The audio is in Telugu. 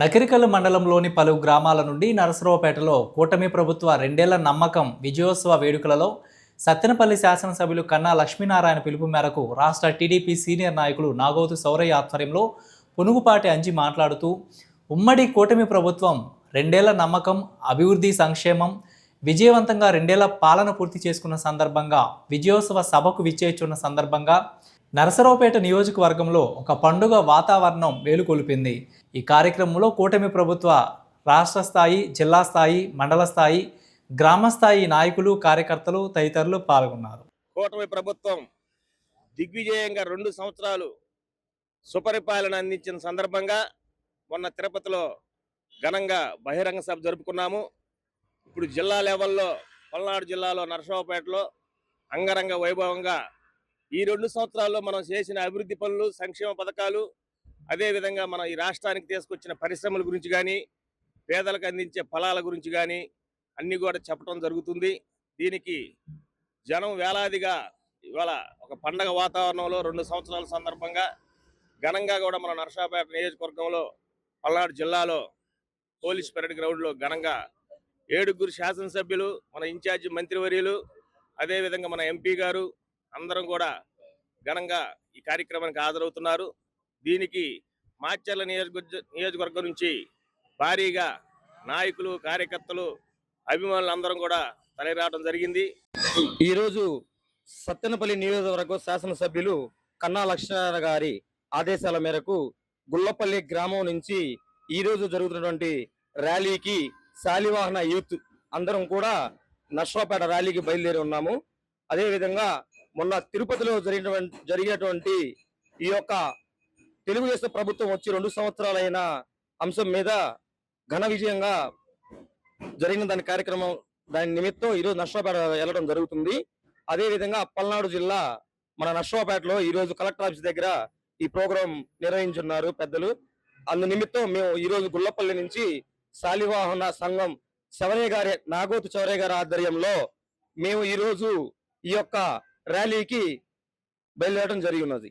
నకిరికల్ మండలంలోని పలు గ్రామాల నుండి నరసరావుపేటలో కూటమి ప్రభుత్వ రెండేళ్ల నమ్మకం విజయోత్సవ వేడుకలలో సత్తెనపల్లి శాసనసభ్యులు కన్నా లక్ష్మీనారాయణ పిలుపు మేరకు రాష్ట్ర టీడీపీ సీనియర్ నాయకులు నాగోతు సౌరయ్య ఆధ్వర్యంలో పునుగుపాటి అంజి మాట్లాడుతూ ఉమ్మడి కూటమి ప్రభుత్వం రెండేళ్ల నమ్మకం అభివృద్ధి సంక్షేమం విజయవంతంగా రెండేళ్ల పాలన పూర్తి చేసుకున్న సందర్భంగా విజయోత్సవ సభకు విచ్చేస్తున్న సందర్భంగా నరసరావుపేట నియోజకవర్గంలో ఒక పండుగ వాతావరణం వేలుకొలిపింది. ఈ కార్యక్రమంలో కూటమి ప్రభుత్వ రాష్ట్ర స్థాయి, జిల్లా స్థాయి, మండల స్థాయి, గ్రామ స్థాయి నాయకులు, కార్యకర్తలు తదితరులు పాల్గొన్నారు. కూటమి ప్రభుత్వం దిగ్విజయంగా 2 సంవత్సరాలు సుపరిపాలన అందించిన సందర్భంగా మొన్న తిరుపతిలో ఘనంగా బహిరంగ సభ జరుపుకున్నాము. ఇప్పుడు జిల్లా లెవెల్లో పల్నాడు జిల్లాలో నరసరావుపేటలో అంగరంగ వైభవంగా ఈ 2 సంవత్సరాల్లో మనం చేసిన అభివృద్ధి పనులు, సంక్షేమ పథకాలు, అదేవిధంగా మనం ఈ రాష్ట్రానికి తీసుకొచ్చిన పరిశ్రమల గురించి కానీ, పేదలకు అందించే ఫలాల గురించి కానీ అన్నీ కూడా చెప్పడం జరుగుతుంది. దీనికి జనం వేలాదిగా ఇవాళ ఒక పండగ వాతావరణంలో 2 సంవత్సరాల సందర్భంగా ఘనంగా కూడా మన నరసరావుపేట నియోజకవర్గంలో పల్నాడు జిల్లాలో పోలీస్ పెరేడ్ గ్రౌండ్లో ఘనంగా 7 శాసనసభ్యులు, మన ఇన్ఛార్జి మంత్రివర్యులు, అదేవిధంగా మన ఎంపీ గారు అందరం కూడా ఘనంగా ఈ కార్యక్రమానికి హాజరవుతున్నారు. దీనికి మాచర్ల నియోజకవర్గం నుంచి భారీగా నాయకులు, కార్యకర్తలు, అభిమానులు అందరం కూడా తరలిరావడం జరిగింది. ఈరోజు సత్తెనపల్లి నియోజకవర్గ శాసనసభ్యులు కన్నా లక్ష్మీనారాయణ గారి ఆదేశాల మేరకు గుల్లపల్లి గ్రామం నుంచి ఈరోజు జరుగుతున్నటువంటి ర్యాలీకి శాలివాహన యూత్ అందరం కూడా నరసరావుపేట ర్యాలీకి బయలుదేరి ఉన్నాము. అదేవిధంగా మొన్న తిరుపతిలో జరిగినటువంటి ఈ యొక్క తెలుగుదేశం ప్రభుత్వం వచ్చి 2 సంవత్సరాలైన అంశం మీద ఘన విజయంగా జరిగిన దాని నిమిత్తం ఈరోజు నరసరావుపేట వెళ్ళడం జరుగుతుంది. అదేవిధంగా పల్నాడు జిల్లా మన నరసరావుపేటలో ఈరోజు కలెక్టర్ ఆఫీస్ దగ్గర ఈ ప్రోగ్రాం నిర్వహించున్నారు పెద్దలు. అందు నిమిత్తం మేము ఈరోజు గుల్లపల్లి నుంచి శాలివాహన సంఘం నాగోతు చౌరయ్య గారి ఆధ్వర్యంలో మేము ఈరోజు ఈ యొక్క ర్యాలీకి బయలుదేరడం జరిగి ఉన్నది.